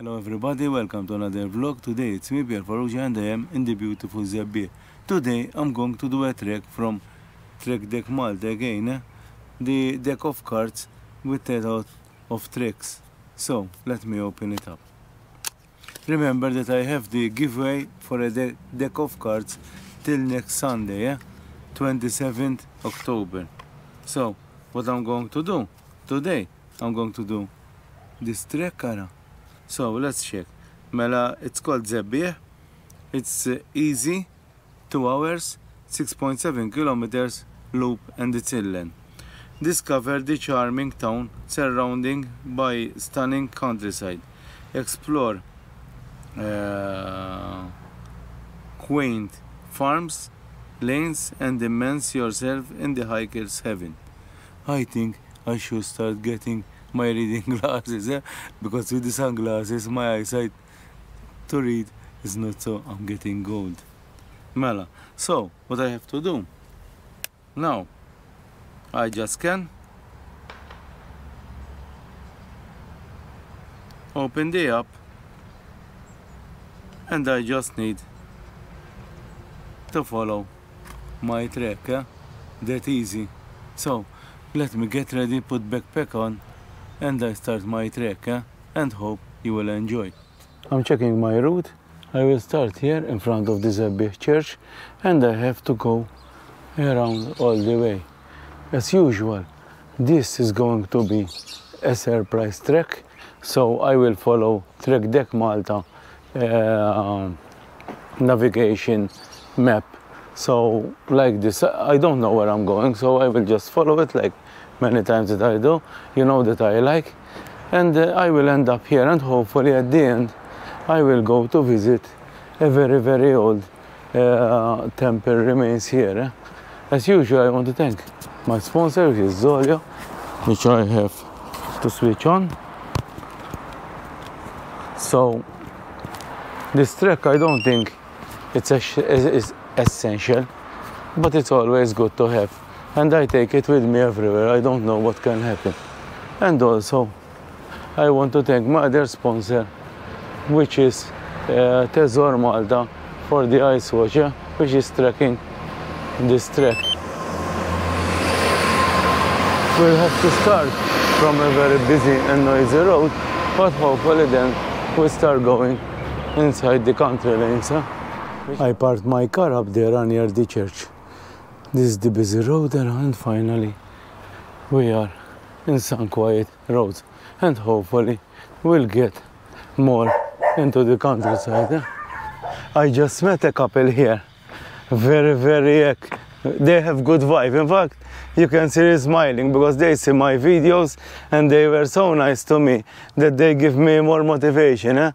Hello everybody, welcome to another vlog. Today it's me, Pierre Farrugia, and I am in the beautiful Zebbieh. Today I'm going to do a trek from Trek Deck Malta again, the deck of cards with a lot of tricks. So let me open it up. Remember that I have the giveaway for a deck of cards till next Sunday, 27th October. So what I'm going to do today, I'm going to do this trek cara. So let's check. Mela, it's called Zebbieh. It's easy, 2 hours, 6.7 kilometers loop, and it's inland. Discover the charming town surrounding by stunning countryside. Explore quaint farms, lanes, and immerse yourself in the hiker's heaven. I think I should start getting my reading glasses, because with the sunglasses my eyesight to read is not so. I'm getting old. Mela, so what I have to do now, I just can open the app and I just need to follow my trek, that easy. So let me get ready, put backpack on, and I start my trek, and hope you will enjoy. I'm checking my route. I will start here in front of the Zebbiegh church, and I have to go around all the way. As usual, this is going to be a surprise trek, so I will follow Trek Deck Malta navigation map. So like this, I don't know where I'm going, so I will just follow it like many times that I do. You know that I like, and I will end up here, and hopefully at the end I will go to visit a very old temple remains here. As usual, I want to thank my sponsor, which is Zoleo, which I have to switch on. So this trek, I don't think it's essential, but it's always good to have, and I take it with me everywhere. I don't know what can happen. And also I want to thank my other sponsor, which is Telescopic Malta, for the ice watch, which is trekking this trek. We'll have to start from a very busy and noisy road, but hopefully then we'll start going inside the country lanes. I parked my car up there near the church. This is the busy road there, and finally we are in some quiet roads, and hopefully we'll get more into the countryside. I just met a couple here, very they have good vibe. In fact, you can see me smiling because they see my videos and they were so nice to me that they give me more motivation.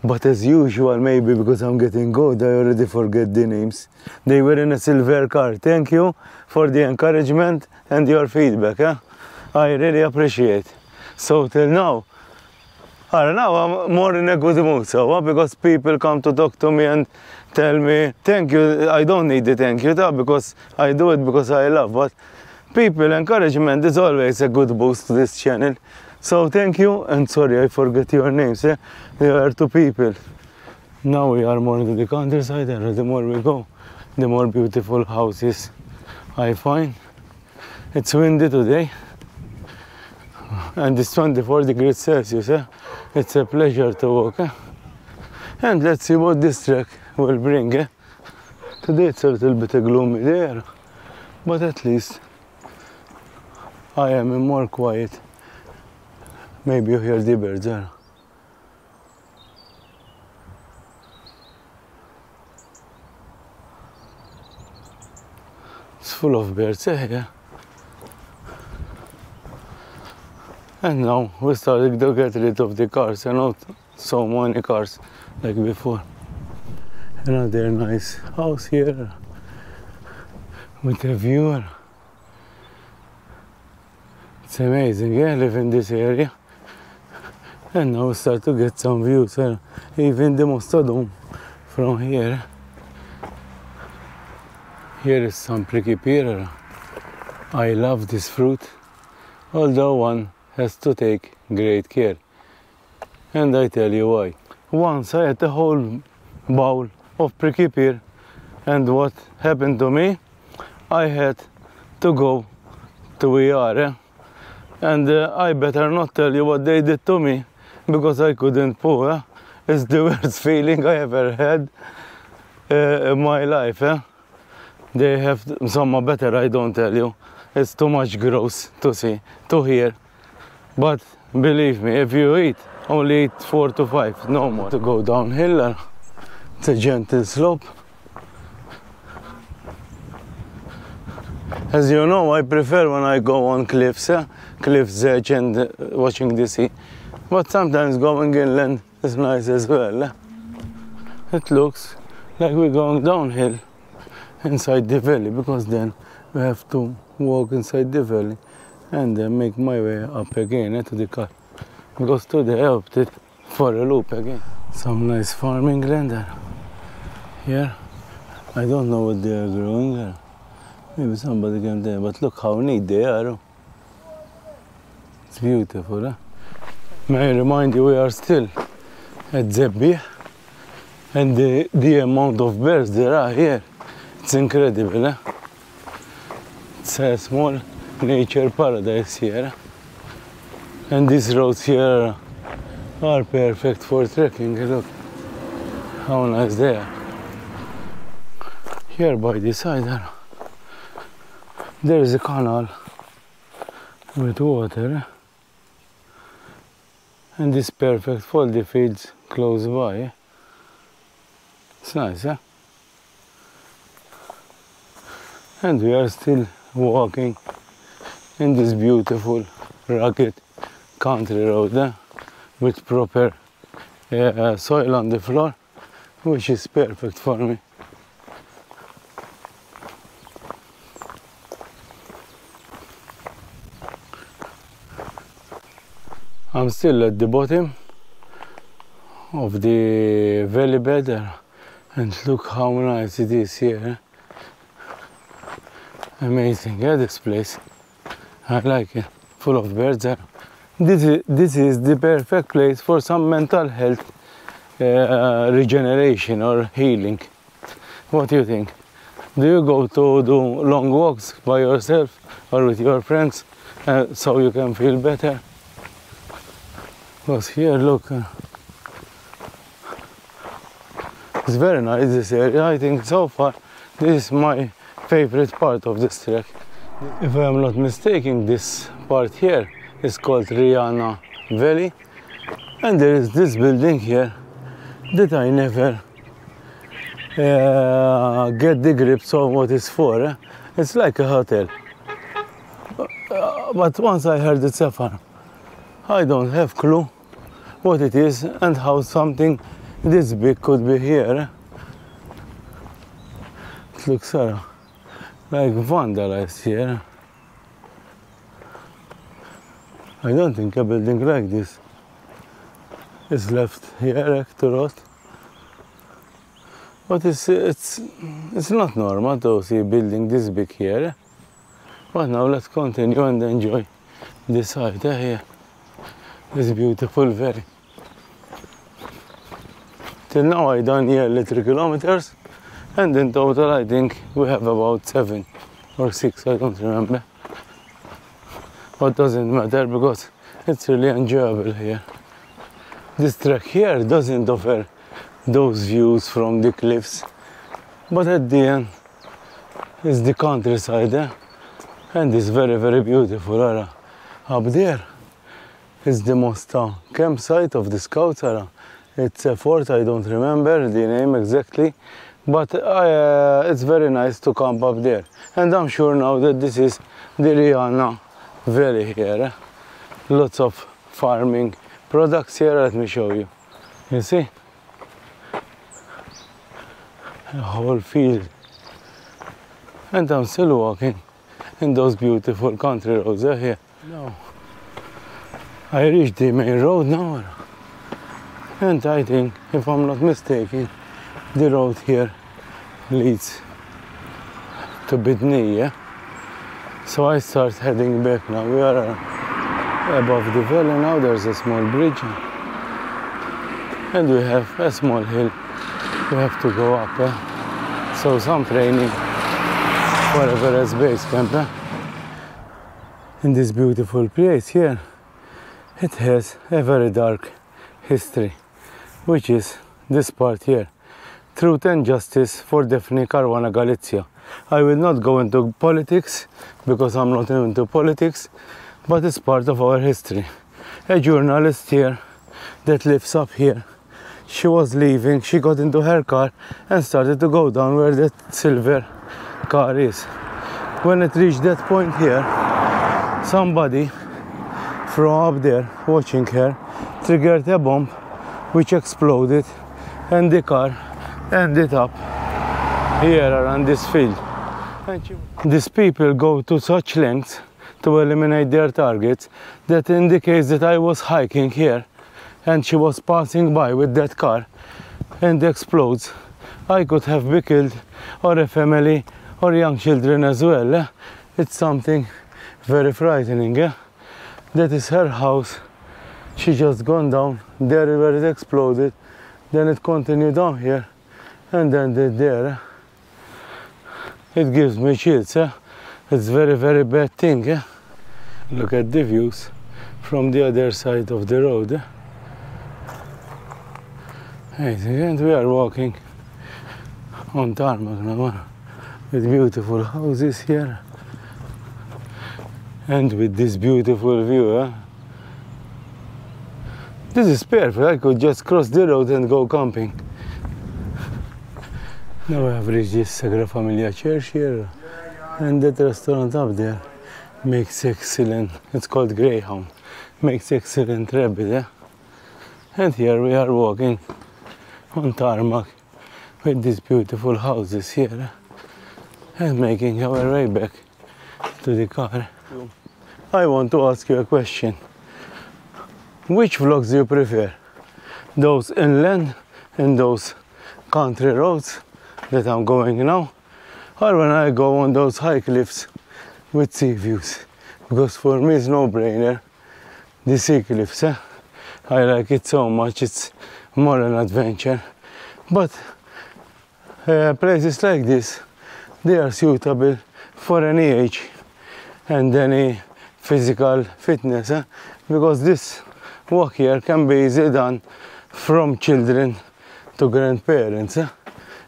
But as usual, maybe because I'm getting old, I already forget the names. They were in a silver car. Thank you for the encouragement and your feedback. I really appreciate. So till now, I don't know, I'm more in a good mood. So because people come to talk to me and tell me thank you. I don't need the thank you because I do it because I love. But people encouragement is always a good boost to this channel. So thank you, and sorry I forget your names. There are two people. Now we are more into the countryside, and the more we go, the more beautiful houses I find. It's windy today, and it's 24 degrees Celsius. It's a pleasure to walk. And let's see what this trek will bring. Today it's a little bit gloomy there, but at least I am in more quiet. Maybe you hear the birds there. It's full of birds, yeah. And now we're starting to get rid of the cars, and not so many cars like before. Another nice house here with a view. It's amazing, yeah, I live in this area. And now we start to get some views, even the Mostadom from here. Here is some pricky pear. I love this fruit, although one has to take great care. And I tell you why. Once I had a whole bowl of pricky pear, and what happened to me? I had to go to Wied, and I better not tell you what they did to me, because I couldn't pull. It's the worst feeling I ever had in my life. They have some better, I don't tell you. It's too much gross to see, to hear. But believe me, if you eat, only eat 4 to 5, no more. To go downhill, it's a gentle slope. As you know, I prefer when I go on cliffs, cliff's edge and watching the sea. But sometimes going inland is nice as well. It looks like we're going downhill inside the valley, because then we have to walk inside the valley and then make my way up again to the car, because today I opted for a loop again. Some nice farming land there. Here, I don't know what they are growing there. Maybe somebody can tell, but look how neat they are. It's beautiful. May I remind you, we are still at Zebbieh, and the amount of birds there are here, it's incredible. It's a small nature paradise here, and these roads here are perfect for trekking. Look how nice they are. Here by the side there is a canal with water, and this perfect for the fields close by. It's nice, And we are still walking in this beautiful, rugged country road with proper soil on the floor, which is perfect for me. I'm still at the bottom of the valley bed, and look how nice it is here. Amazing, this place. I like it, full of birds. This is the perfect place for some mental health regeneration or healing. What do you think? Do you go to do long walks by yourself or with your friends so you can feel better? Because here, look, it's very nice, this area. I think so far this is my favorite part of this trek. If I am not mistaken, this part here is called Rihanna Valley, and there is this building here that I never get the grips of what it's for. It's like a hotel, but once I heard it's a farm. I don't have clue what it is and how something this big could be here. It looks like vandalized here. I don't think a building like this is left here to rot. But it's not normal to see a building this big here. But now let's continue and enjoy the sight here. This beautiful valley. Till now I done nearly 3 kilometers, and in total I think we have about 7 or 6, I don't remember. But doesn't matter because it's really enjoyable here. This trek here doesn't offer those views from the cliffs, but at the end is the countryside, and it's very, very beautiful. Up there is the most campsite of the scouts. It's a fort, I don't remember the name exactly, but it's very nice to camp up there. And I'm sure now that this is the Rihanna Valley here. Lots of farming products here, let me show you. You see? A whole field. And I'm still walking in those beautiful country roads here. No. I reached the main road now, and I think, if I'm not mistaken, the road here leads to Bidney. So I start heading back now. We are above the valley now. There's a small bridge, and we have a small hill we have to go up. So some training for Everest base camp. In this beautiful place here, it has a very dark history, which is this part here. Truth and Justice for Daphne Caruana Galizia. I will not go into politics because I'm not into politics, but it's part of our history. A journalist here that lives up here, she was leaving, she got into her car and started to go down where that silver car is. When it reached that point here, somebody from up there watching her triggered a bomb which exploded, and the car ended up here around this field. These people go to such lengths to eliminate their targets that indicates that I was hiking here and she was passing by with that car and explodes. I could have been killed, or a family or young children as well. It's something very frightening. That is her house. She just gone down there where it exploded, then it continued down here and then there. It gives me chills. It's very bad thing. Look at the views from the other side of the road. And we are walking on tarmac now with beautiful houses here and with this beautiful view. This is perfect. I could just cross the road and go camping. Now I have reached this Sagrada Familia church here, and that restaurant up there makes excellent, it's called Greyhound, makes excellent rabbit. And here we are walking on tarmac with these beautiful houses here and making our way back to the car. I want to ask you a question. Which vlogs do you prefer? Those inland and those country roads that I'm going now, or when I go on those high cliffs with sea views? Because for me it's no-brainer, the sea cliffs. I like it so much, it's more an adventure. But places like this, they are suitable for any age and any physical fitness, because this walk here can be easily done from children to grandparents,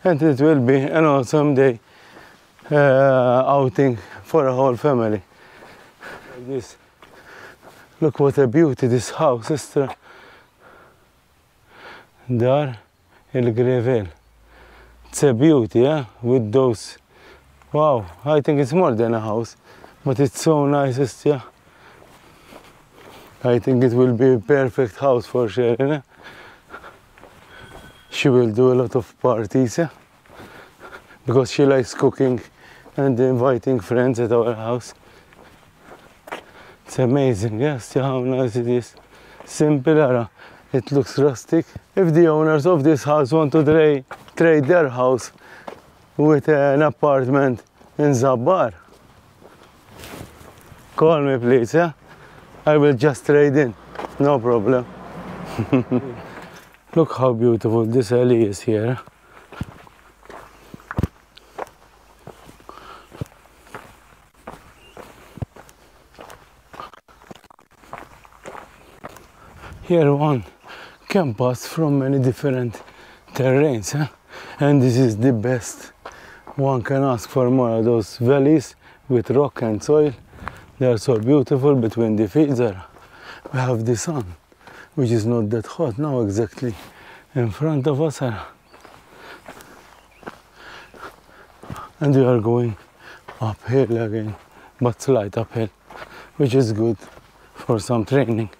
and it will be an awesome day outing for a whole family. Like this. Look what a beauty this house is. Dar El Grevel. It's a beauty, with those. Wow, I think it's more than a house, but it's so nice. I think it will be a perfect house for Sharon. She will do a lot of parties, because she likes cooking and inviting friends at our house. It's amazing, yes, how nice it is. Simple, it looks rustic. If the owners of this house want to trade their house with an apartment in Zabbar, call me please, I will just trade in, no problem. Look how beautiful this alley is here. Here one can pass from many different terrains, and this is the best. One can ask for more of those valleys with rock and soil. They are so beautiful between the fields. We have the sun, which is not that hot now exactly in front of us. And we are going uphill again, but slight uphill, which is good for some training.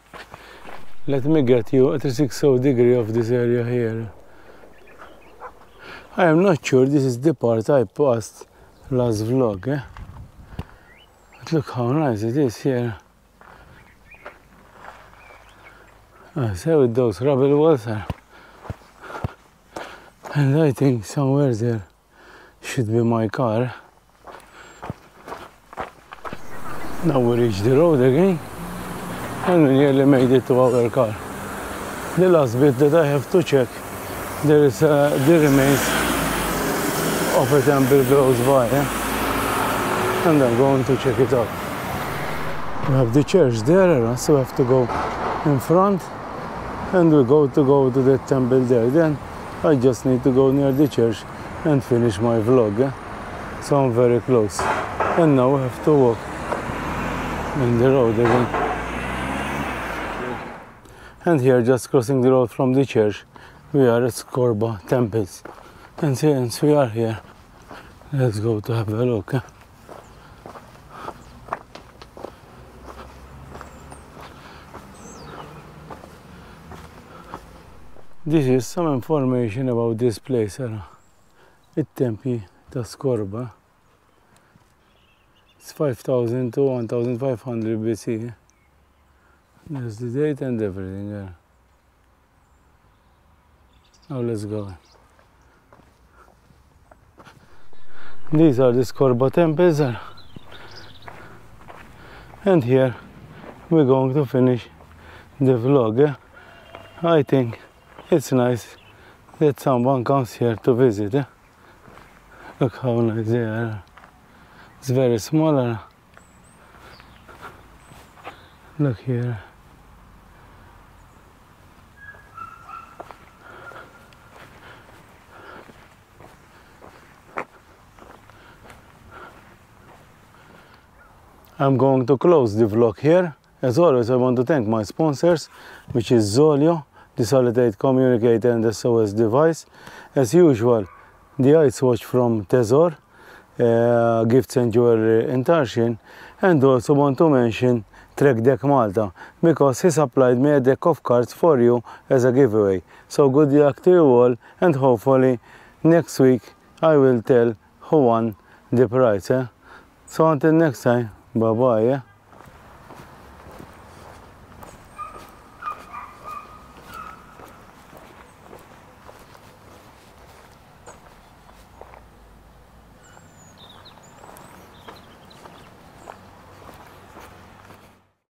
Let me get you a 360 degree of this area here. I am not sure this is the part I passed last vlog. But look how nice it is here. I say with those rubble walls. And I think somewhere there should be my car. Now we reach the road again, and we nearly made it to our car. The last bit that I have to check, there is the remains of a temple close by, and I'm going to check it out. We have the church there, so we have to go in front, and we go to the temple there. Then I just need to go near the church and finish my vlog. So I'm very close. And now we have to walk in the road again. And here, just crossing the road from the church, we are at Skorba temples. And since we are here, let's go to have a look. This is some information about this place. It-Tempi ta' Skorba. It's 5,000 to 1,500 BC. There's the date and everything there. Now let's go. These are the Skorba temples. And here we're going to finish the vlog. I think it's nice that someone comes here to visit. Look how nice they are. It's very small. Look here. I'm going to close the vlog here. As always, I want to thank my sponsors, which is Zoleo, the solid-state communicator and the SOS device. As usual, the ice watch from Tesor, gifts and jewelry in Tarshin, and also want to mention Trek Deck Malta, because he supplied me a deck of cards for you as a giveaway. So good luck to you all, and hopefully next week I will tell who won the prize. So until next time, bye bye.